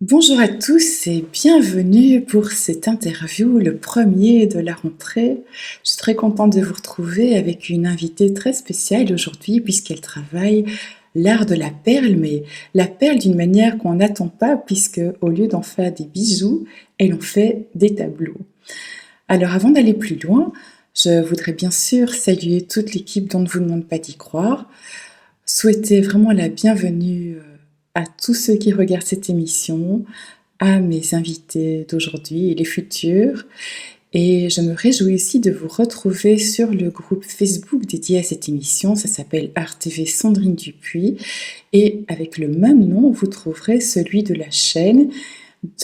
Bonjour à tous et bienvenue pour cette interview, le premier de la rentrée. Je suis très contente de vous retrouver avec une invitée très spéciale aujourd'hui puisqu'elle travaille l'art de la perle, mais la perle d'une manière qu'on n'attend pas puisque au lieu d'en faire des bijoux, elle en fait des tableaux. Alors avant d'aller plus loin, je voudrais bien sûr saluer toute l'équipe dont ne vous demande pas d'y croire, souhaiter vraiment la bienvenue à tous ceux qui regardent cette émission, à mes invités d'aujourd'hui et les futurs. Et je me réjouis aussi de vous retrouver sur le groupe Facebook dédié à cette émission. Ça s'appelle Art TV Sandrine Dupuis. Et avec le même nom, vous trouverez celui de la chaîne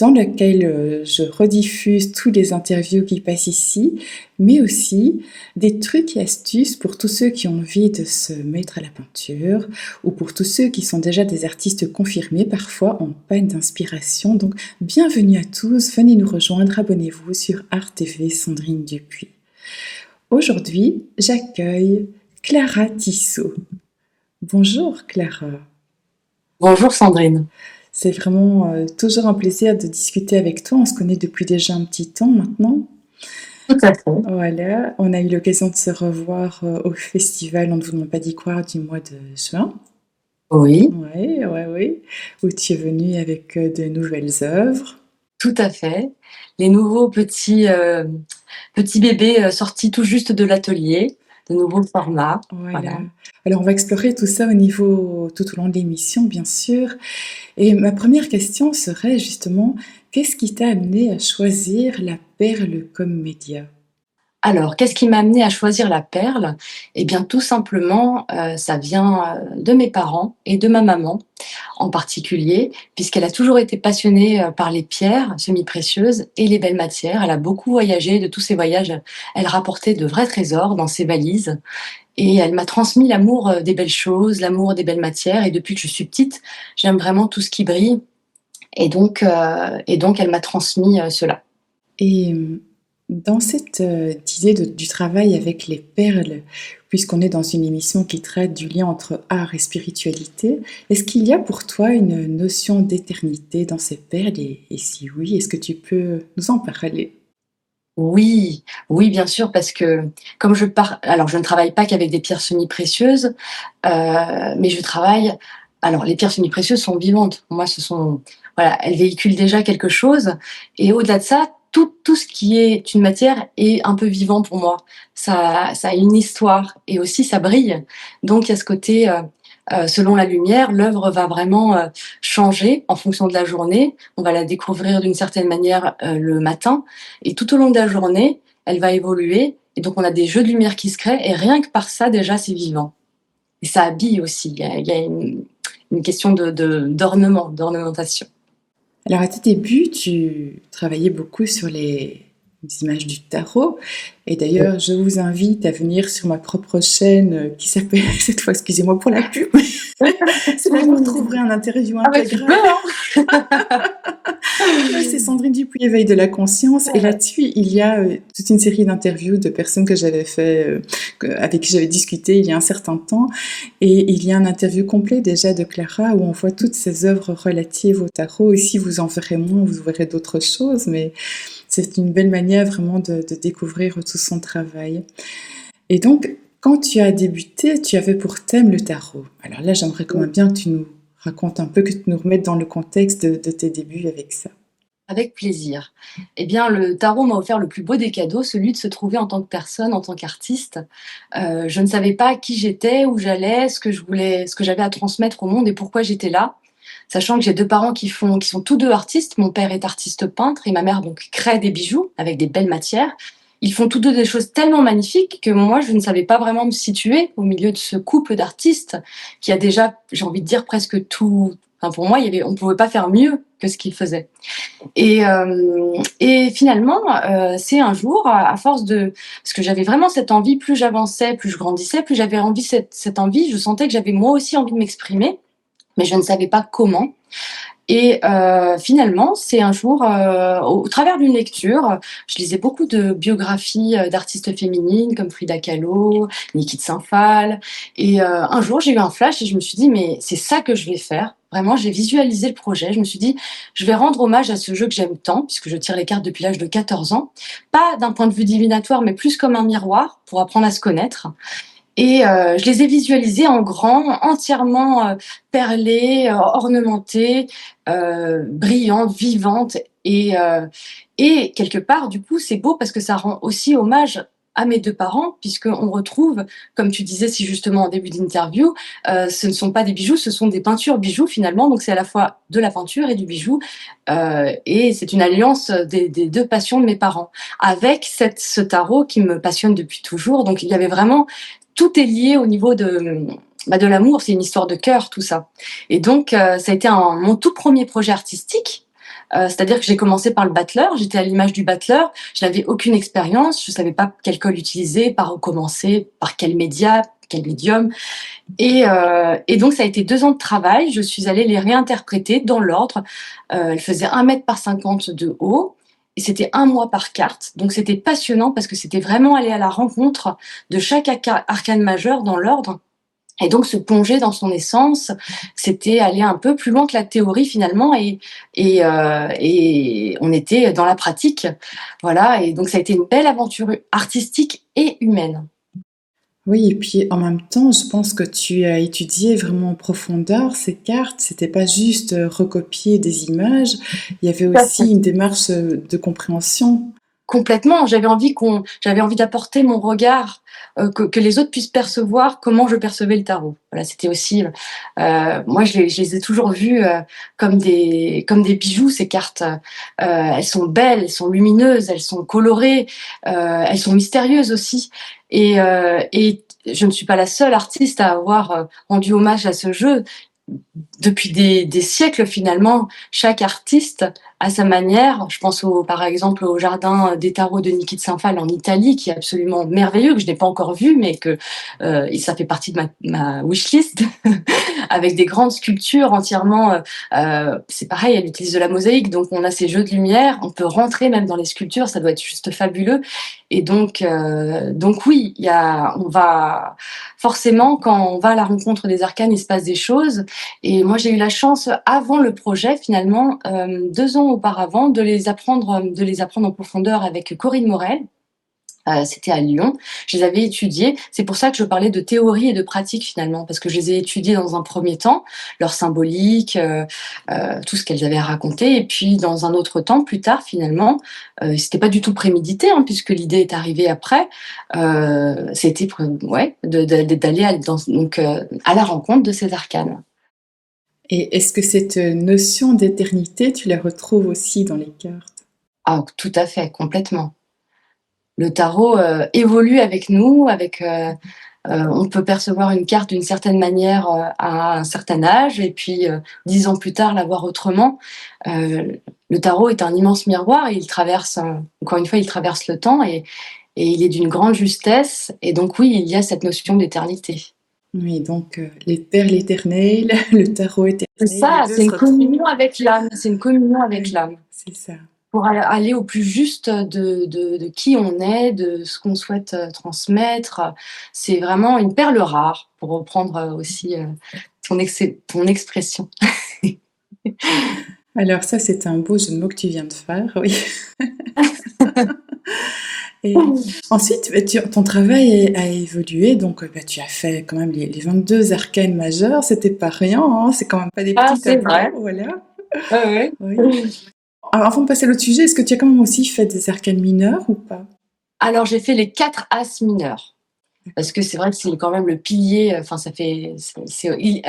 dans lequel je rediffuse tous les interviews qui passent ici, mais aussi des trucs et astuces pour tous ceux qui ont envie de se mettre à la peinture ou pour tous ceux qui sont déjà des artistes confirmés, parfois en panne d'inspiration. Donc, bienvenue à tous, venez nous rejoindre, abonnez-vous sur Art TV Sandrine Dupuis. Aujourd'hui, j'accueille Clara Tissot. Bonjour Clara. Bonjour Sandrine. C'est vraiment toujours un plaisir de discuter avec toi. On se connaît depuis déjà un petit temps maintenant. Tout à fait. Voilà, on a eu l'occasion de se revoir au festival On ne vous demande pas d'y croire du mois de juin. Oui, Oui, oui, oui. Où tu es venue avec de nouvelles œuvres. tout à fait. Les nouveaux petits bébés sortis tout juste de l'atelier, de nouveaux formats. Voilà. Voilà. Alors on va explorer tout ça tout au long de l'émission, bien sûr. Et ma première question serait justement, qu'est-ce qui t'a amené à choisir la perle comme média? Alors, qu'est-ce qui m'a amené à choisir la perle? Eh bien, tout simplement, ça vient de mes parents et de ma maman en particulier, puisqu'elle a toujours été passionnée par les pierres semi-précieuses et les belles matières. Elle a beaucoup voyagé. De tous ses voyages, elle rapportait de vrais trésors dans ses valises. Et elle m'a transmis l'amour des belles choses, l'amour des belles matières. Et depuis que je suis petite, j'aime vraiment tout ce qui brille. Et donc elle m'a transmis cela. Et dans cette idée du travail avec les perles, puisqu'on est dans une émission qui traite du lien entre art et spiritualité, est-ce qu'il y a pour toi une notion d'éternité dans ces perles et si oui, est-ce que tu peux nous en parler? Oui, oui, bien sûr, parce que comme alors je ne travaille pas qu'avec des pierres semi-précieuses, mais je travaille. Alors les pierres semi-précieuses sont vivantes. Pour moi, voilà, elles véhiculent déjà quelque chose. Et au-delà de ça, tout ce qui est une matière est un peu vivant pour moi. Ça a une histoire et aussi ça brille. Donc il y a ce côté, selon la lumière, l'œuvre va vraiment changer en fonction de la journée. On va la découvrir d'une certaine manière le matin, et tout au long de la journée, elle va évoluer. Et donc on a des jeux de lumière qui se créent, et rien que par ça déjà c'est vivant. Et ça habille aussi. Il y a une question d'ornementation. Alors à tes débuts, tu travaillais beaucoup sur les images du tarot. Et d'ailleurs, je vous invite à venir sur ma propre chaîne qui s'appelle, cette fois, excusez-moi pour la pub, c'est là que vous retrouverez un interview Ah bah tu peux, intégral. hein. C'est Sandrine Dupuis, Éveil de la conscience. Et là-dessus, il y a toute une série d'interviews de personnes que j'avais fait, avec qui j'avais discuté il y a un certain temps. Et il y a un interview complet déjà de Clara où on voit toutes ces œuvres relatives au tarot. Ici, vous en verrez moins, vous verrez d'autres choses, mais c'est une belle manière vraiment de découvrir tout son travail. Et donc, quand tu as débuté, tu avais pour thème le tarot. Alors là, j'aimerais quand même bien que tu nous racontes un peu, que tu nous remettes dans le contexte de tes débuts avec ça. Avec plaisir. Eh bien, le tarot m'a offert le plus beau des cadeaux, celui de se trouver en tant que personne, en tant qu'artiste. Je ne savais pas qui j'étais, où j'allais, ce que je voulais, ce que j'avais à transmettre au monde et pourquoi j'étais là. Sachant que j'ai deux parents qui sont tous deux artistes. Mon père est artiste peintre et ma mère donc crée des bijoux avec des belles matières. Ils font tous deux des choses tellement magnifiques que moi, je ne savais pas vraiment me situer au milieu de ce couple d'artistes qui a déjà, j'ai envie de dire, presque tout. Enfin, pour moi, on ne pouvait pas faire mieux que ce qu'ils faisaient. Et finalement, c'est un jour, à force de... Parce que j'avais vraiment cette envie, plus j'avançais, plus je grandissais, plus j'avais envie, cette envie, je sentais que j'avais moi aussi envie de m'exprimer, mais je ne savais pas comment. Et finalement, c'est un jour, au travers d'une lecture, je lisais beaucoup de biographies d'artistes féminines comme Frida Kahlo, Niki de Saint-Phal. Et un jour, j'ai eu un flash et je me suis dit, mais c'est ça que je vais faire. Vraiment, j'ai visualisé le projet. Je me suis dit: «Je vais rendre hommage à ce jeu que j'aime tant», puisque je tire les cartes depuis l'âge de 14 ans. Pas d'un point de vue divinatoire, mais plus comme un miroir pour apprendre à se connaître. Et je les ai visualisées en grand, entièrement, perlées, ornementées, brillantes, vivantes et quelque part, du coup, c'est beau parce que ça rend aussi hommage à mes 2 parents puisqu'on retrouve, comme tu disais si justement en début d'interview, ce ne sont pas des bijoux, ce sont des peintures bijoux finalement, donc c'est à la fois de la peinture et du bijou, et c'est une alliance des 2 passions de mes parents avec ce tarot qui me passionne depuis toujours, donc il y avait vraiment tout est lié au niveau de l'amour, c'est une histoire de cœur tout ça. Et donc ça a été mon tout premier projet artistique. C'est-à-dire que j'ai commencé par le battleur, j'étais à l'image du battleur, je n'avais aucune expérience, je savais pas quel col utiliser, par où commencer, par quel média, quel médium. Et donc ça a été 2 ans de travail, je suis allée les réinterpréter dans l'ordre. Elles faisaient 1 mètre par 50 de haut et c'était 1 mois par carte. Donc c'était passionnant parce que c'était vraiment aller à la rencontre de chaque arcane majeur dans l'ordre et donc se plonger dans son essence. C'était aller un peu plus loin que la théorie finalement et on était dans la pratique. Voilà, et donc ça a été une belle aventure artistique et humaine. Oui, et puis en même temps, je pense que tu as étudié vraiment en profondeur ces cartes. C'était pas juste recopier des images, il y avait aussi une démarche de compréhension. Complètement, j'avais envie d'apporter mon regard, que les autres puissent percevoir comment je percevais le tarot. Voilà, c'était aussi, moi je les ai toujours vues, comme des bijoux ces cartes. Elles sont belles, elles sont lumineuses, elles sont colorées, elles sont mystérieuses aussi et je ne suis pas la seule artiste à avoir, rendu hommage à ce jeu. Depuis des siècles finalement, chaque artiste à sa manière. Je pense par exemple au jardin des tarots de Niki de Saint-Phal en Italie, qui est absolument merveilleux, que je n'ai pas encore vu, mais que ça fait partie de ma wishlist, avec des grandes sculptures entièrement. C'est pareil, elle utilise de la mosaïque, donc on a ces jeux de lumière, on peut rentrer même dans les sculptures, ça doit être juste fabuleux. Et donc oui, on va forcément quand on va à la rencontre des arcanes, il se passe des choses. Et moi, j'ai eu la chance, avant le projet, finalement, 2 ans auparavant, de les apprendre en profondeur avec Corinne Morel. C'était à Lyon. Je les avais étudiés. C'est pour ça que je parlais de théorie et de pratique finalement, parce que je les ai étudiés dans un premier temps, leur symbolique, tout ce qu'elles avaient à raconter, et puis dans un autre temps, plus tard finalement, c'était pas du tout prémédité, hein, puisque l'idée est arrivée après. C'était ouais, d'aller à la rencontre de ces arcanes. Et est-ce que cette notion d'éternité, tu la retrouves aussi dans les cartes? Ah, tout à fait, complètement. Le tarot évolue avec nous, on peut percevoir une carte d'une certaine manière à un certain âge, et puis 10 ans plus tard la voir autrement. Le tarot est un immense miroir, et encore une fois, il traverse le temps, et il est d'une grande justesse, et donc oui, il y a cette notion d'éternité. Oui, donc les perles éternelles, le tarot C'est éternel, les ça, deux c'est se une retrouvent. communion avec l'âme, c'est une communion avec Oui, l'âme. c'est ça. Pour aller au plus juste de qui on est, de ce qu'on souhaite transmettre. C'est vraiment une perle rare, pour reprendre aussi ton expression. Alors ça, c'est un beau jeu de mots que tu viens de faire, oui. Et ensuite, ton travail a évolué, donc tu as fait quand même les 22 arcanes majeures, c'était pas rien, hein, c'est quand même pas des Ah, petits c'est vrai. tableaux, voilà. Ouais, Oui. ouais. Avant de passer à l'autre sujet, est-ce que tu as quand même aussi fait des arcanes mineures ou pas? Alors, j'ai fait les 4 as mineurs. Parce que c'est vrai que c'est quand même le pilier, enfin ça fait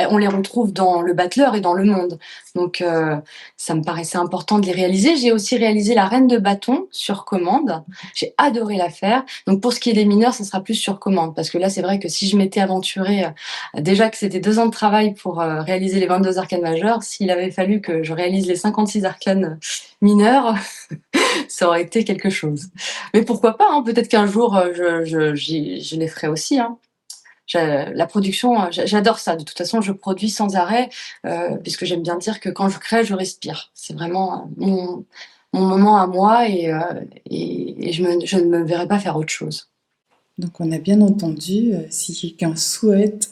on les retrouve dans le battleur et dans le monde. Donc ça me paraissait important de les réaliser. J'ai aussi réalisé la reine de bâton sur commande. J'ai adoré la faire. Donc pour ce qui est des mineurs, ça sera plus sur commande, parce que là c'est vrai que si je m'étais aventurée, déjà que c'était 2 ans de travail pour réaliser les 22 arcanes majeures, s'il avait fallu que je réalise les 56 arcanes mineurs, ça aurait été quelque chose. Mais pourquoi pas, hein, peut-être qu'un jour, je les ferai aussi, hein. La production, j'adore ça. De toute façon, je produis sans arrêt, puisque j'aime bien dire que quand je crée, je respire. C'est vraiment mon moment à moi, et je ne me verrai pas faire autre chose. Donc on a bien entendu, si quelqu'un souhaite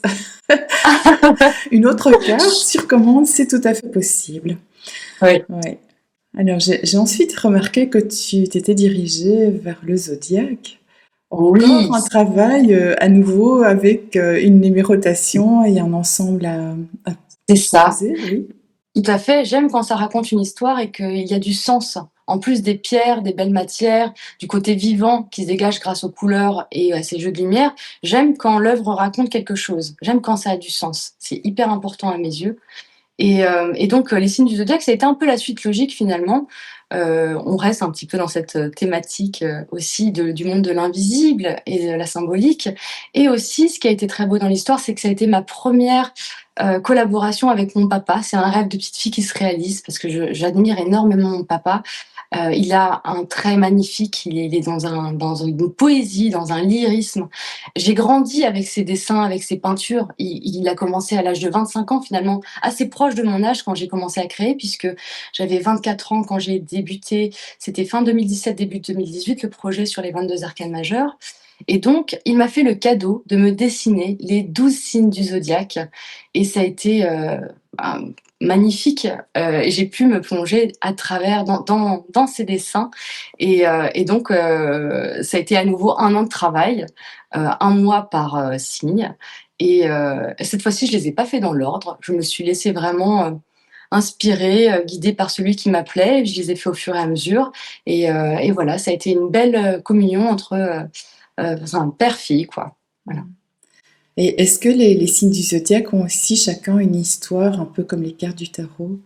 une autre carte sur commande, c'est tout à fait possible. Oui. Ouais. Alors j'ai ensuite remarqué que tu t'étais dirigée vers le zodiaque. Encore Oui, un travail à nouveau avec une numérotation et un ensemble à c'est ça. composer, oui. Tout à fait. J'aime quand ça raconte une histoire et qu'il y a du sens. En plus des pierres, des belles matières, du côté vivant qui se dégage grâce aux couleurs et à ces jeux de lumière, j'aime quand l'œuvre raconte quelque chose. J'aime quand ça a du sens. C'est hyper important à mes yeux. Et donc, les signes du zodiaque, ça a été un peu la suite logique finalement. On reste un petit peu dans cette thématique aussi du monde de l'invisible et de la symbolique. Et aussi, ce qui a été très beau dans l'histoire, c'est que ça a été ma première collaboration avec mon papa. C'est un rêve de petite fille qui se réalise parce que j'admire énormément mon papa. Il a un trait magnifique, il est dans une poésie, dans un lyrisme. J'ai grandi avec ses dessins, avec ses peintures. Il a commencé à l'âge de 25 ans, finalement, assez proche de mon âge quand j'ai commencé à créer, puisque j'avais 24 ans quand j'ai débuté. C'était fin 2017, début 2018, le projet sur les 22 arcanes majeures. Et donc, il m'a fait le cadeau de me dessiner les 12 signes du zodiaque. Et ça a été magnifique. Et j'ai pu me plonger à travers dans ces dessins. Et donc, ça a été à nouveau un an de travail, un mois par signe. Et cette fois-ci, je les ai pas fait dans l'ordre. Je me suis laissée vraiment inspirée, guidée par celui qui m'appelait. Je les ai fait au fur et à mesure. Et voilà, ça a été une belle communion entre enfin, père-fille, quoi. Voilà. Et est-ce que les signes du zodiaque ont aussi chacun une histoire, un peu comme les cartes du tarot?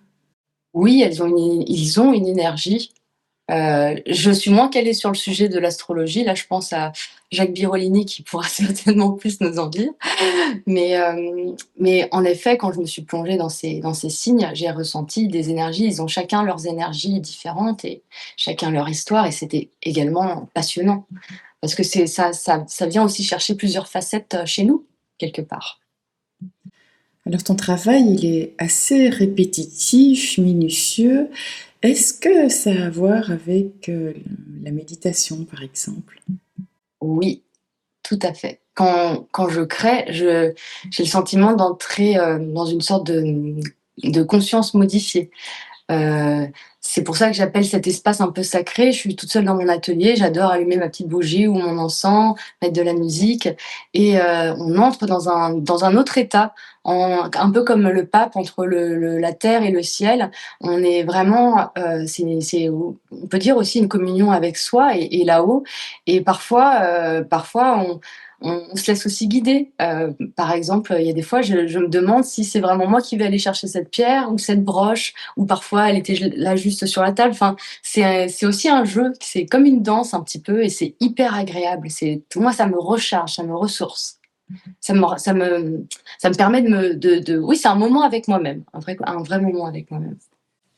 Oui, ils ont une énergie. Je suis moins calée sur le sujet de l'astrologie. Là, je pense à Jacques Birolini qui pourra certainement plus nous en dire. Mais en effet, quand je me suis plongée dans ces signes, j'ai ressenti des énergies. Ils ont chacun leurs énergies différentes et chacun leur histoire. Et c'était également passionnant parce que ça vient aussi chercher plusieurs facettes chez nous, quelque part. Alors ton travail, il est assez répétitif, minutieux. Est-ce que ça a à voir avec la méditation, par exemple? Oui, tout à fait. Quand je crée, j'ai le sentiment d'entrer dans une sorte de conscience modifiée. Heu, c'est pour ça que j'appelle cet espace un peu sacré. Je suis toute seule dans mon atelier, j'adore allumer ma petite bougie ou mon encens, mettre de la musique et on entre dans un autre état, un peu comme le pape entre la terre et le ciel. On est vraiment, c'est on peut dire aussi une communion avec soi et là-haut et parfois on se laisse aussi guider. Par exemple, il y a des fois, je me demande si c'est vraiment moi qui vais aller chercher cette pierre ou cette broche ou parfois elle était là juste sur la table. Enfin, c'est aussi un jeu, c'est comme une danse un petit peu et c'est hyper agréable. Pour moi, ça me recharge, ça me ressource. Ça me, ça me, ça me permet oui, c'est un moment avec moi-même, un vrai moment avec moi-même.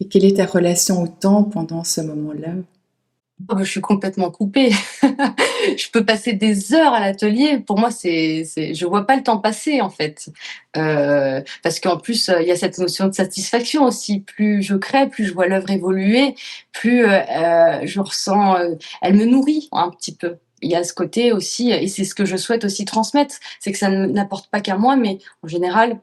Et quelle est ta relation au temps pendant ce moment-là? Oh, je suis complètement coupée. Je peux passer des heures à l'atelier. Pour moi, je vois pas le temps passer en fait, parce qu'en plus, il y a cette notion de satisfaction aussi. Plus je crée, plus je vois l'œuvre évoluer, plus je ressens, elle me nourrit un petit peu. Il y a ce côté aussi, et c'est ce que je souhaite aussi transmettre, c'est que ça n'apporte pas qu'à moi, mais en général,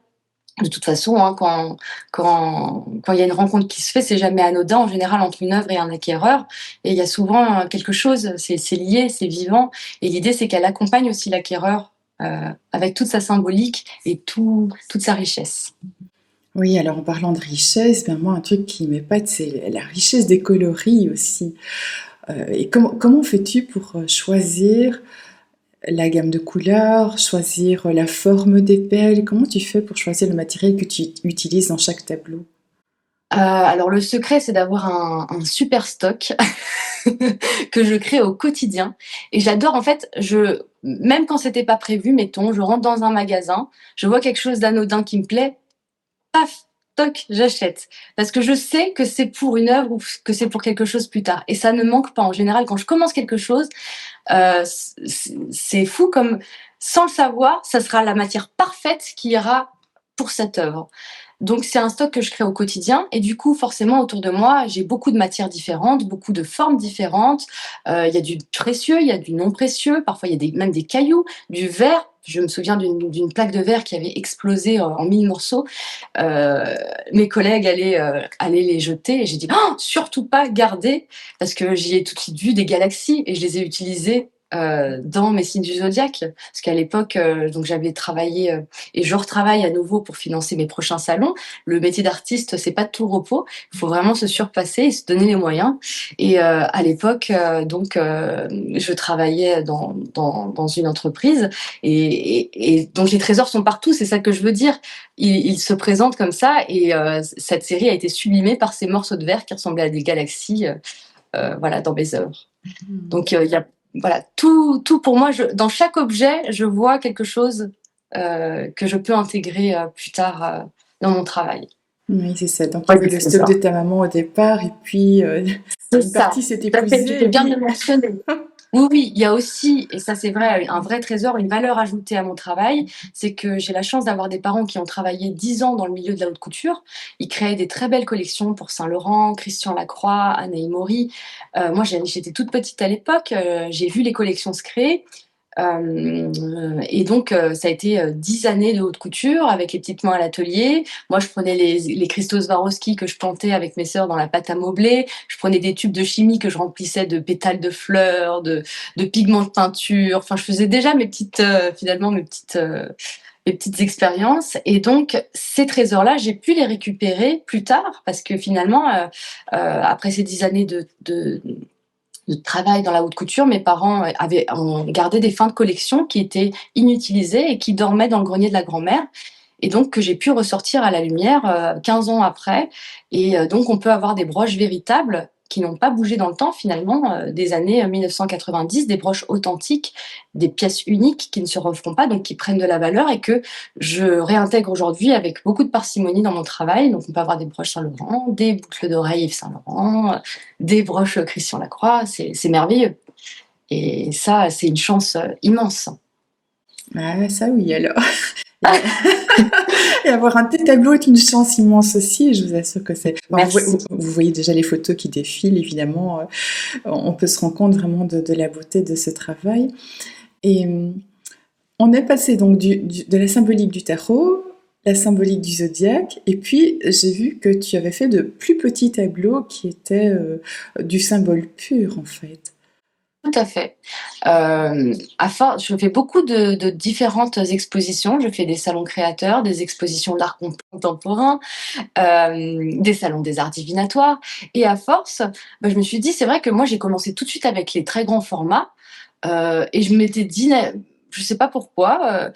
de toute façon, hein, quand il y a une rencontre qui se fait, c'est jamais anodin, en général, entre une œuvre et un acquéreur. Et il y a souvent quelque chose, c'est lié, c'est vivant. Et l'idée, c'est qu'elle accompagne aussi l'acquéreur avec toute sa symbolique et toute sa richesse. Oui, alors en parlant de richesse, ben moi, un truc qui m'épate, c'est la richesse des coloris aussi. Et comment fais-tu pour choisir la gamme de couleurs, choisir la forme des pelles? Comment tu fais pour choisir le matériel que tu utilises dans chaque tableau? Alors le secret, c'est d'avoir un super stock que je crée au quotidien. Et j'adore, en fait, même quand c'était pas prévu, mettons, je rentre dans un magasin, je vois quelque chose d'anodin qui me plaît, paf, toc, j'achète. Parce que je sais que c'est pour une œuvre ou que c'est pour quelque chose plus tard. Et ça ne manque pas. En général, quand je commence quelque chose, c'est fou comme, sans le savoir, ça sera la matière parfaite qui ira pour cette œuvre. Donc c'est un stock que je crée au quotidien et du coup, forcément, autour de moi, j'ai beaucoup de matières différentes, beaucoup de formes différentes. Il y a du précieux, il y a du non précieux, parfois il y a même des cailloux, du verre. Je me souviens d'une plaque de verre qui avait explosé en 1000 morceaux. Heu, Mes collègues allaient les jeter et j'ai dit: «Oh, surtout pas, garder!» parce que j'y ai tout de suite vu des galaxies et je les ai utilisées, dans mes signes du zodiaque. Parce qu'à l'époque, donc j'avais travaillé, et je retravaille à nouveau pour financer mes prochains salons. Le métier d'artiste, c'est pas de tout repos. Il faut vraiment se surpasser et se donner les moyens et à l'époque, je travaillais dans une entreprise et donc les trésors sont partout, c'est ça que je veux dire. Ils se présentent comme ça et cette série a été sublimée par ces morceaux de verre qui ressemblaient à des galaxies, voilà, dans mes œuvres. Mmh. Donc il y a voilà, tout pour moi, dans chaque objet, je vois quelque chose, que je peux intégrer, plus tard, dans mon travail. Oui, c'est ça. Donc il y Ouais, avait le c'est stock de ça. ta maman au départ et puis, C'est une ça, partie s'est tout à fait, tu épuisée fais et bien de puis le mentionner. Oui, oui, il y a aussi, et ça c'est vrai, un vrai trésor, une valeur ajoutée à mon travail, c'est que j'ai la chance d'avoir des parents qui ont travaillé 10 ans dans le milieu de la haute couture. Ils créaient des très belles collections pour Saint Laurent, Christian Lacroix, Anne Maury. Moi, j'étais toute petite à l'époque, j'ai vu les collections se créer. Et donc, ça a été 10 années de haute couture avec les petites mains à l'atelier. Moi, je prenais les cristaux Swarovski que je plantais avec mes sœurs dans la pâte à modeler. Je prenais des tubes de chimie que je remplissais de pétales de fleurs, de pigments de peinture. Enfin, je faisais déjà finalement, mes petites expériences. Et donc, ces trésors-là, j'ai pu les récupérer plus tard parce que finalement, après ces 10 années de travail dans la haute couture, mes parents ont gardé des fins de collection qui étaient inutilisées et qui dormaient dans le grenier de la grand-mère et donc que j'ai pu ressortir à la lumière 15 ans après. Et donc on peut avoir des broches véritables qui n'ont pas bougé dans le temps finalement, des années 1990, des broches authentiques, des pièces uniques qui ne se referont pas, donc qui prennent de la valeur et que je réintègre aujourd'hui avec beaucoup de parcimonie dans mon travail. Donc on peut avoir des broches Saint-Laurent, des boucles d'oreilles Yves Saint-Laurent, des broches Christian Lacroix, c'est merveilleux. Et ça, c'est une chance immense. ah ça oui alors. Et et avoir un tel tableau est une chance immense aussi, je vous assure que c'est enfin, Merci. vous voyez déjà les photos qui défilent évidemment, on peut se rendre compte vraiment de la beauté de ce travail et on est passé donc de la symbolique du tarot, la symbolique du zodiaque et puis j'ai vu que tu avais fait de plus petits tableaux qui étaient, du symbole pur en fait. Tout à fait. Je fais beaucoup de différentes expositions. Je fais des salons créateurs, des expositions d'art contemporain, des salons des arts divinatoires. Et à force, bah, je me suis dit, c'est vrai que moi, j'ai commencé tout de suite avec les très grands formats. Et je m'étais dit, je sais pas pourquoi,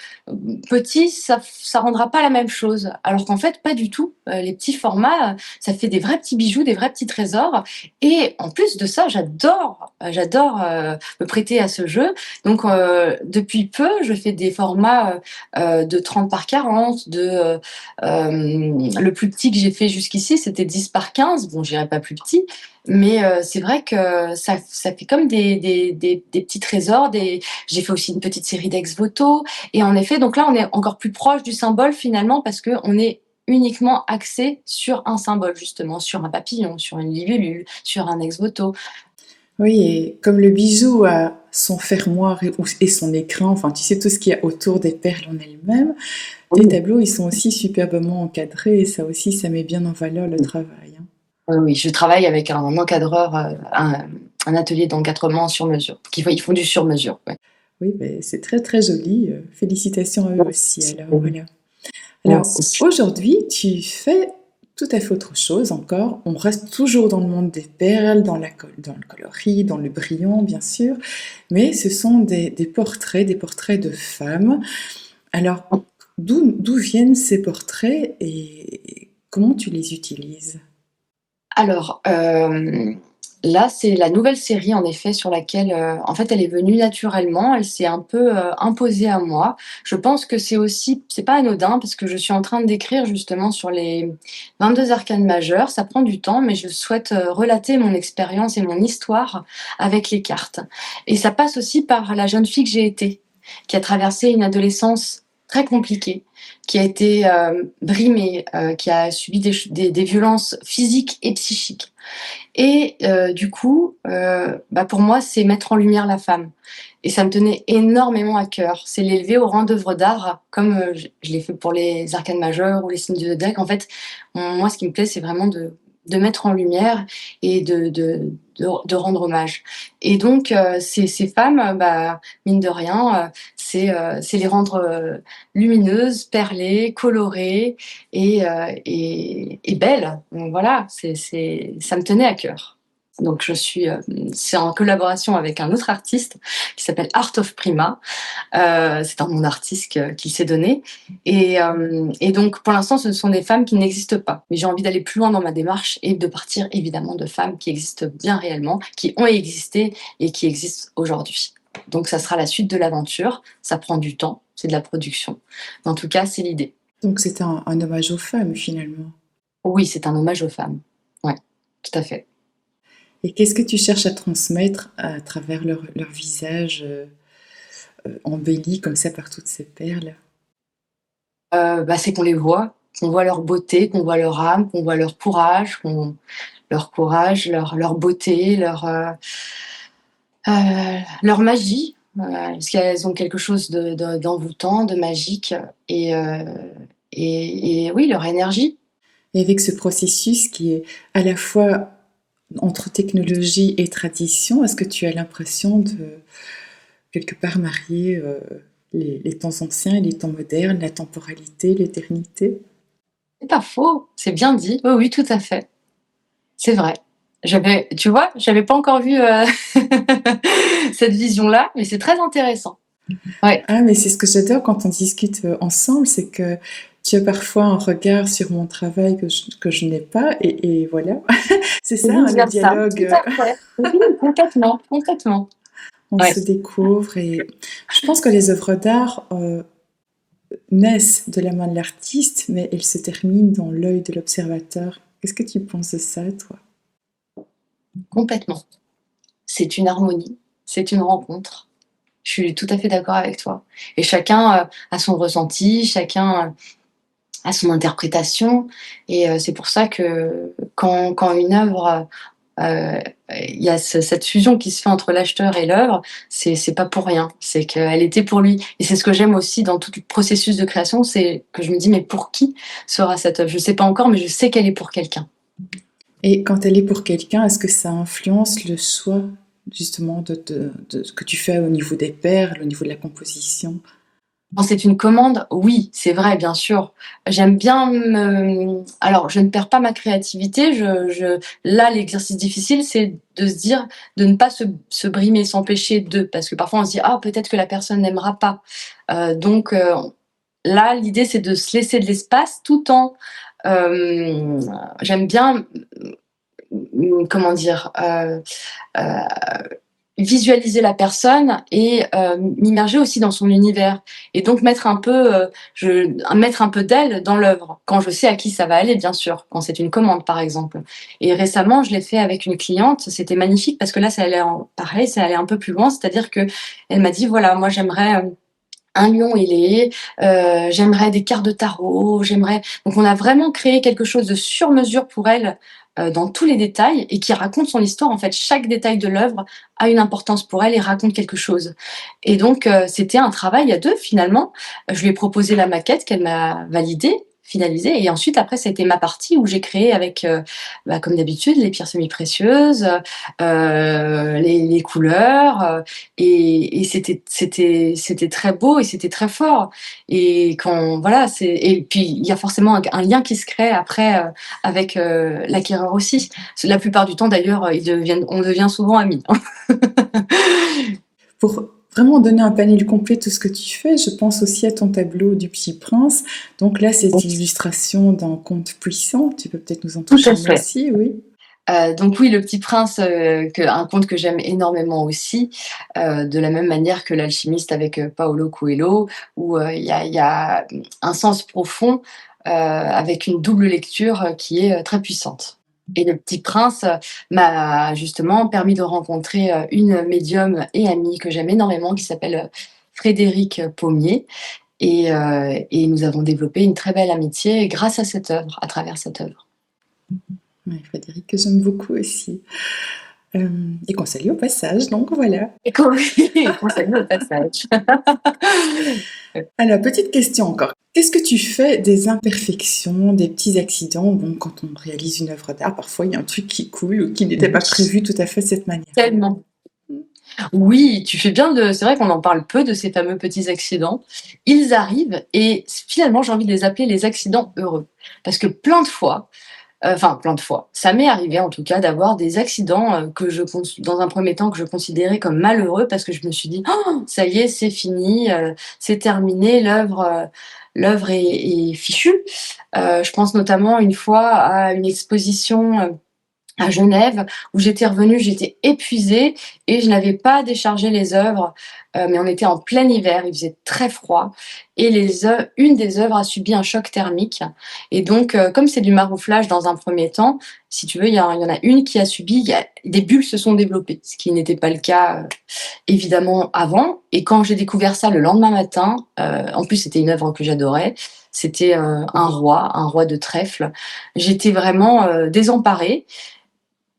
petit, ça rendra pas la même chose. Alors qu'en fait, pas du tout. Les petits formats, ça fait des vrais petits bijoux, des vrais petits trésors. Et en plus de ça, j'adore me prêter à ce jeu. Donc, depuis peu, je fais des formats de 30 par 40. Le plus petit que j'ai fait jusqu'ici, c'était 10 par 15. Bon, j'irai pas plus petit. Mais c'est vrai que ça fait comme des petits trésors. J'ai fait aussi une petite série d'ex-voto. Et en effet, donc là, on est encore plus proche du symbole finalement parce qu'on est uniquement axé sur un symbole, justement, sur un papillon, sur une libellule, sur un ex-voto. Oui et comme le bijou a son fermoir et son écrin, enfin tu sais tout ce qu'il y a autour des perles en elles-mêmes, tes Oui, tableaux ils sont aussi superbement encadrés et ça aussi ça met bien en valeur le travail, hein. oui, oui, je travaille avec un encadreur, un atelier d'encadrement sur mesure. Ils font du sur mesure. Ouais. Oui, beh, c'est très, très joli, félicitations à eux aussi Merci. alors, voilà. Alors Merci. aujourd'hui, tu fais tout à fait autre chose encore. On reste toujours dans le monde des perles, dans le coloris, dans le brillant bien sûr, mais ce sont des portraits de femmes. Alors d'où viennent ces portraits et comment tu les utilises? Alors, là, c'est la nouvelle série en effet sur laquelle, en fait, elle est venue naturellement. Elle s'est un peu, imposée à moi. Je pense que c'est pas anodin parce que je suis en train d'écrire justement sur les 22 arcanes majeures. Ça prend du temps, mais je souhaite, relater mon expérience et mon histoire avec les cartes et ça passe aussi par la jeune fille que j'ai été, qui a traversé une adolescence très compliqué, qui a été brimé, qui a subi des violences physiques et psychiques. Et du coup, pour moi, c'est mettre en lumière la femme. Et ça me tenait énormément à cœur. C'est l'élever au rang d'œuvre d'art, comme je l'ai fait pour les arcanes majeures ou les signes du zodiaque. En fait, moi, ce qui me plaît, c'est vraiment de mettre en lumière et de rendre hommage. Et donc, ces femmes, mine de rien, c'est les rendre lumineuses, perlées, colorées et belles. Donc voilà, ça me tenait à cœur. Donc c'est en collaboration avec un autre artiste qui s'appelle Art of Prima. C'est un nom d'artiste qu'il s'est donné. Et donc, pour l'instant, ce sont des femmes qui n'existent pas. Mais j'ai envie d'aller plus loin dans ma démarche et de partir évidemment de femmes qui existent bien réellement, qui ont existé et qui existent aujourd'hui. Donc, ça sera la suite de l'aventure. Ça prend du temps, c'est de la production. Mais en tout cas, c'est l'idée. Donc c'est un hommage aux femmes finalement. Oui, c'est un hommage aux femmes. Ouais, tout à fait. Et qu'est-ce que tu cherches à transmettre à travers leur visage embelli comme ça par toutes ces perles? C'est qu'on voit leur beauté, qu'on voit leur âme, qu'on voit leur courage, leur beauté, leur magie, parce qu'elles ont quelque chose d'envoûtant, de magique, et oui, leur énergie. Et avec ce processus qui est à la fois entre technologie et tradition, est-ce que tu as l'impression de quelque part marier les temps anciens et les temps modernes, la temporalité, l'éternité? C'est pas faux, c'est bien dit. Oui, oui, tout à fait. C'est vrai. Tu vois, j'avais pas encore vu cette vision-là, mais c'est très intéressant. Ouais. Ah, mais c'est ce que j'adore quand on discute ensemble, c'est que tu as parfois un regard sur mon travail que je n'ai pas, et voilà. C'est Et ça, hein, vice le versa. dialogue. Tout à fait. Oui, complètement, complètement. On Ouais. se découvre, et je pense que les œuvres d'art naissent de la main de l'artiste, mais elles se terminent dans l'œil de l'observateur. Qu'est-ce que tu penses de ça, toi? Complètement. C'est une harmonie, c'est une rencontre. Je suis tout à fait d'accord avec toi. Et chacun a son ressenti, chacun a son interprétation. Et c'est pour ça que quand une œuvre, il y a cette fusion qui se fait entre l'acheteur et l'œuvre, c'est pas pour rien. C'est qu'elle était pour lui. Et c'est ce que j'aime aussi dans tout le processus de création, c'est que je me dis, mais pour qui sera cette œuvre? Je sais pas encore, mais je sais qu'elle est pour quelqu'un. Et quand elle est pour quelqu'un, est-ce que ça influence le choix justement de ce que tu fais au niveau des perles, au niveau de la composition? Quand c'est une commande, oui, c'est vrai, bien sûr. J'aime bien alors je ne perds pas ma créativité, là, l'exercice difficile, c'est de se dire, de ne pas se brimer, s'empêcher de, parce que parfois on se dit: «Ah, peut-être que la personne n'aimera pas». Donc là, l'idée, c'est de se laisser de l'espace tout en, j'aime bien, comment dire? Heu Visualiser la personne et m'immerger aussi dans son univers et donc mettre un peu d'elle dans l'œuvre, quand je sais à qui ça va aller, bien sûr, quand c'est une commande, par exemple. Et récemment, je l'ai fait avec une cliente, c'était magnifique parce que là, ça allait un peu plus loin, c'est-à-dire qu'elle m'a dit: «Voilà, moi j'aimerais, un lion ailé, j'aimerais des cartes de tarot, j'aimerais». Donc on a vraiment créé quelque chose de sur mesure pour elle, dans tous les détails et qui raconte son histoire. En fait, chaque détail de l'œuvre a une importance pour elle et raconte quelque chose. Et donc c'était un travail à 2 finalement. Je lui ai proposé la maquette qu'elle m'a validée, finalisée et ensuite après ça a été ma partie où j'ai créé avec, comme d'habitude les pierres semi-précieuses, les couleurs, et c'était très beau et c'était très fort. Et quand voilà, et puis il y a forcément un lien qui se crée après avec l'acquéreur aussi. La plupart du temps d'ailleurs, on devient souvent amis. Pour vraiment donner un panel complet de tout ce que tu fais, je pense aussi à ton tableau du Petit Prince. Donc là, c'est l'illustration d'un conte puissant. Tu peux peut-être nous en Tout toucher à un mot fait. aussi, oui. Donc oui, Le Petit Prince, un conte que j'aime énormément aussi, de la même manière que L'Alchimiste avec Paulo Coelho, où il y a un sens profond, avec une double lecture qui est très puissante. Et Le Petit Prince m'a justement permis de rencontrer une médium et amie que j'aime énormément, qui s'appelle Frédérique Pommier, et nous avons développé une très belle amitié grâce à cette œuvre, à travers cette œuvre. Ouais, Frédéric, que j'aime beaucoup aussi. Et qu'on salue au passage, donc voilà. Et qu'on salue au passage. Alors, petite question encore. Qu'est-ce que tu fais des imperfections, des petits accidents? Bon, quand on réalise une œuvre d'art, parfois il y a un truc qui coule ou qui n'était pas prévu tout à fait de cette manière. Tellement. Oui, tu fais bien de. C'est vrai qu'on en parle peu de ces fameux petits accidents. Ils arrivent et finalement, j'ai envie de les appeler les accidents heureux. Parce que plein de fois, ça m'est arrivé en tout cas d'avoir des accidents dans un premier temps, que je considérais comme malheureux parce que je me suis dit, oh, ça y est, c'est fini, c'est terminé, l'œuvre est fichue. Je pense notamment une fois à une exposition à Genève, où j'étais revenue, j'étais épuisée et je n'avais pas déchargé les œuvres, mais on était en plein hiver, il faisait très froid et une des œuvres a subi un choc thermique et donc comme c'est du marouflage dans un premier temps, si tu veux, il y en a une qui a subi, des bulles se sont développées, ce qui n'était pas le cas évidemment avant. Et quand j'ai découvert ça le lendemain matin, en plus c'était une œuvre que j'adorais, c'était un roi de trèfle, j'étais vraiment désemparée.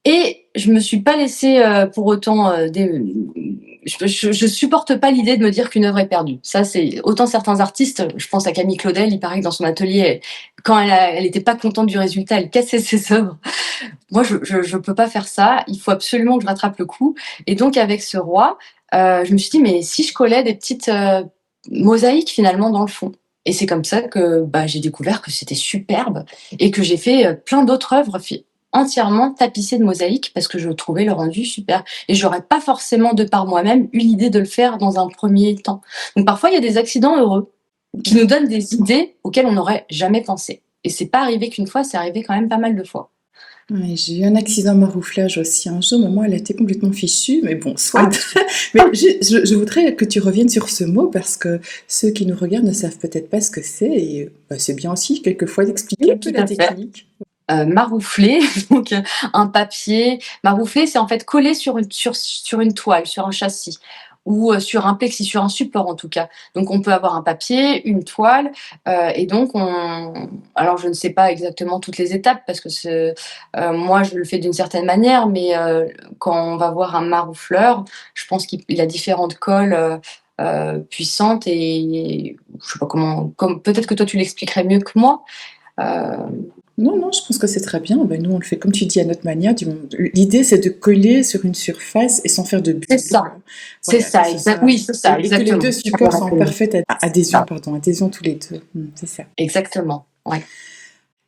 Et je me suis pas laissée pour autant. Je supporte pas l'idée de me dire qu'une œuvre est perdue. Ça, c'est autant certains artistes. Je pense à Camille Claudel. Il paraît que dans son atelier, quand elle était pas contente du résultat, elle cassait ses œuvres. Moi, je peux pas faire ça. Il faut absolument que je rattrape le coup. Et donc, avec ce roi, je me suis dit, mais si je collais des petites mosaïques finalement dans le fond. Et c'est comme ça que j'ai découvert que c'était superbe et que j'ai fait plein d'autres œuvres entièrement tapissées de mosaïques parce que je trouvais le rendu super. Et j'aurais pas forcément, de par moi-même, eu l'idée de le faire dans un premier temps. Donc parfois, il y a des accidents heureux qui nous donnent des idées auxquelles on n'aurait jamais pensé. Et c'est pas arrivé qu'une fois, c'est arrivé quand même pas mal de fois. Ouais, j'ai eu un accident marouflage aussi un jour, mais moi, elle a été complètement fichue, mais bon, soit. Ah, Mais je voudrais que tu reviennes sur ce mot parce que ceux qui nous regardent ne savent peut-être pas ce que c'est et c'est bien aussi, quelquefois, d'expliquer un peu tout la à fait. technique. Marouflé, donc un papier. Marouflé, c'est en fait collé sur une toile, sur un châssis ou sur un plexi, sur un support en tout cas. Donc on peut avoir un papier, une toile, et donc alors je ne sais pas exactement toutes les étapes parce que moi je le fais d'une certaine manière, mais quand on va voir un maroufleur, je pense qu'il a différentes colles. Puissantes et je sais pas comme peut-être que toi tu l'expliquerais mieux que moi. Euh, Non, non, je pense que c'est très bien. Ben, nous, on le fait comme tu dis à notre manière. L'idée, c'est de coller sur une surface et sans faire de C'est bulles. ça. C'est Voilà, que ça, ce soit... oui, c'est ça, Et que les exactement. deux supports sont en parfaite adhésion, pardon, adhésion tous les deux. C'est ça. Exactement, ouais.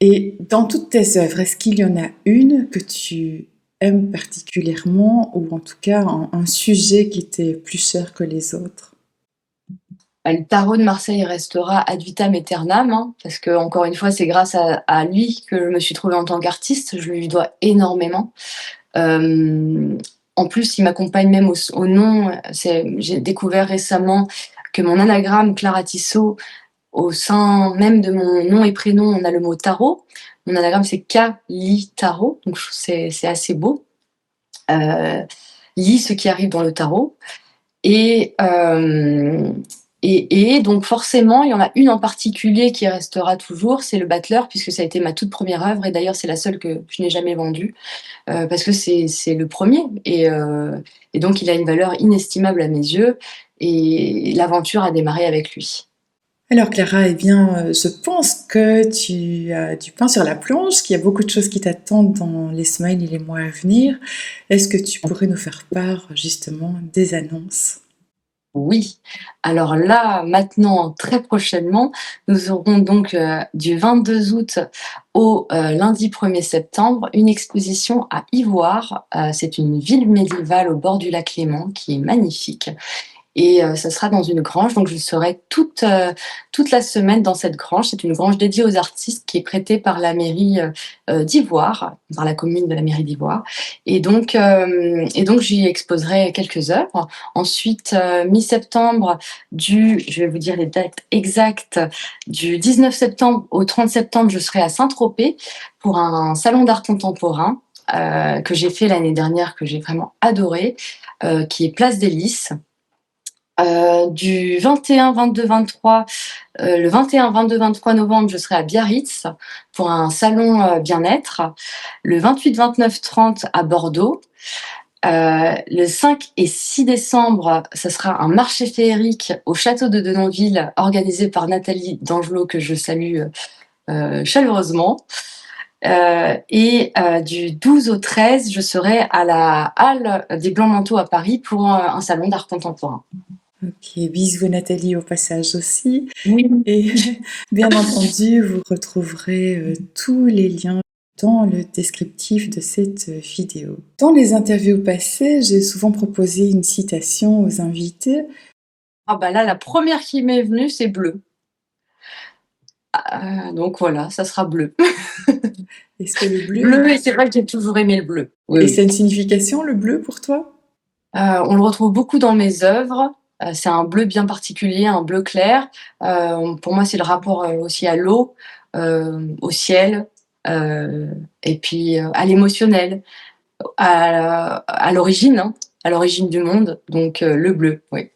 Et dans toutes tes œuvres, est-ce qu'il y en a une que tu aimes particulièrement ou en tout cas un sujet qui t'est plus cher que les autres? Le tarot de Marseille restera ad vitam aeternam, hein, parce que encore une fois, c'est grâce à lui que je me suis trouvée en tant qu'artiste. Je lui dois énormément. En plus, il m'accompagne même au nom. J'ai découvert récemment que mon anagramme Clara Tissot, au sein même de mon nom et prénom, on a le mot tarot. Mon anagramme, c'est Kali Tarot, donc c'est assez beau. Lis ce qui arrive dans le tarot. Et, euh, et donc forcément, il y en a une en particulier qui restera toujours, c'est le Battleur, puisque ça a été ma toute première œuvre, et d'ailleurs c'est la seule que je n'ai jamais vendue, parce que c'est le premier, et donc il a une valeur inestimable à mes yeux, et l'aventure a démarré avec lui. Alors Clara, eh bien, je pense que tu as du pain sur la planche, qu'il y a beaucoup de choses qui t'attendent dans les semaines et les mois à venir. Est-ce que tu pourrais nous faire part justement des annonces? Oui, alors là, maintenant, très prochainement, nous aurons donc du 22 août au lundi 1er septembre une exposition à Ivoire. C'est une ville médiévale au bord du lac Léman qui est magnifique. Et ça sera dans une grange, donc je serai toute la semaine dans cette grange. C'est une grange dédiée aux artistes qui est prêtée par la mairie d'Ivoire, par la commune de la mairie d'Ivoire. Et donc j'y exposerai quelques œuvres. Ensuite, mi-septembre, je vais vous dire les dates exactes, du 19 septembre au 30 septembre, je serai à Saint-Tropez pour un salon d'art contemporain que j'ai fait l'année dernière, que j'ai vraiment adoré, qui est Place des Lys. Du 21, 22, 23, le 21, 22, 23 novembre, je serai à Biarritz pour un salon bien-être. Le 28, 29, 30 à Bordeaux. Le 5 et 6 décembre, ce sera un marché féerique au château de Denonville organisé par Nathalie Dangelot, que je salue chaleureusement. Du 12 au 13, je serai à la Halle des Blancs Manteaux à Paris pour un salon d'art contemporain. Ok, bisous à Nathalie au passage aussi. Oui. Et bien entendu, vous retrouverez tous les liens dans le descriptif de cette vidéo. Dans les interviews passées, j'ai souvent proposé une citation aux invités. Ah bah là, la première qui m'est venue, c'est bleu. Donc voilà, ça sera bleu. Est-ce que le bleu... Bleu, et c'est vrai que j'ai toujours aimé le bleu. Oui, Et oui. c'est une signification, le bleu, pour toi? On le retrouve beaucoup dans mes œuvres. C'est un bleu bien particulier, un bleu clair. Pour moi, c'est le rapport aussi à l'eau, au ciel, et puis à l'émotionnel, à l'origine, hein, à l'origine du monde. Donc le bleu, oui.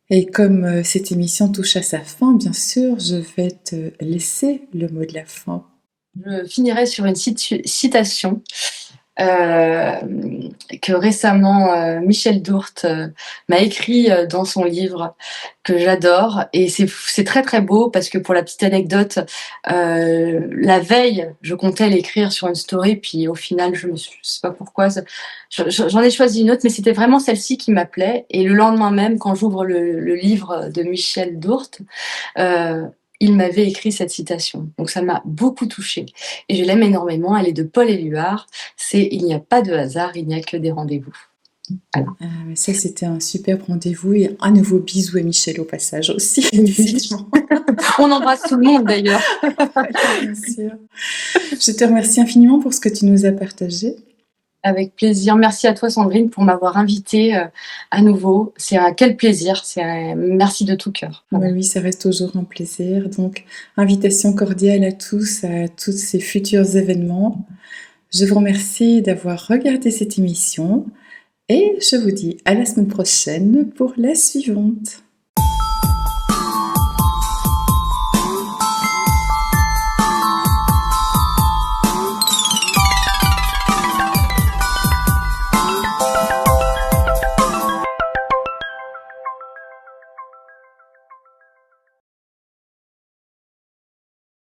Et comme cette émission touche à sa fin, bien sûr, je vais te laisser le mot de la fin. Je finirai sur une citation que récemment Michel Dourte m'a écrit dans son livre, que j'adore, et c'est très très beau parce que, pour la petite anecdote, la veille je comptais l'écrire sur une story, puis au final je sais pas pourquoi, j'en ai choisi une autre, mais c'était vraiment celle-ci qui m'appelait, et le lendemain même, quand j'ouvre le livre de Michel Dourte, il m'avait écrit cette citation. Donc ça m'a beaucoup touchée. Et je l'aime énormément. Elle est de Paul Éluard. C'est « Il n'y a pas de hasard, il n'y a que des rendez-vous ». Voilà. Mais ça, c'était un superbe rendez-vous. Et un nouveau bisou à Michel au passage aussi. On embrasse tout le monde d'ailleurs. Bien sûr. Je te remercie infiniment pour ce que tu nous as partagé. Avec plaisir. Merci à toi, Sandrine, pour m'avoir invitée à nouveau. C'est un quel plaisir. Merci de tout cœur. Voilà. Oui, ça reste toujours un plaisir. Donc, invitation cordiale à tous ces futurs événements. Je vous remercie d'avoir regardé cette émission et je vous dis à la semaine prochaine pour la suivante.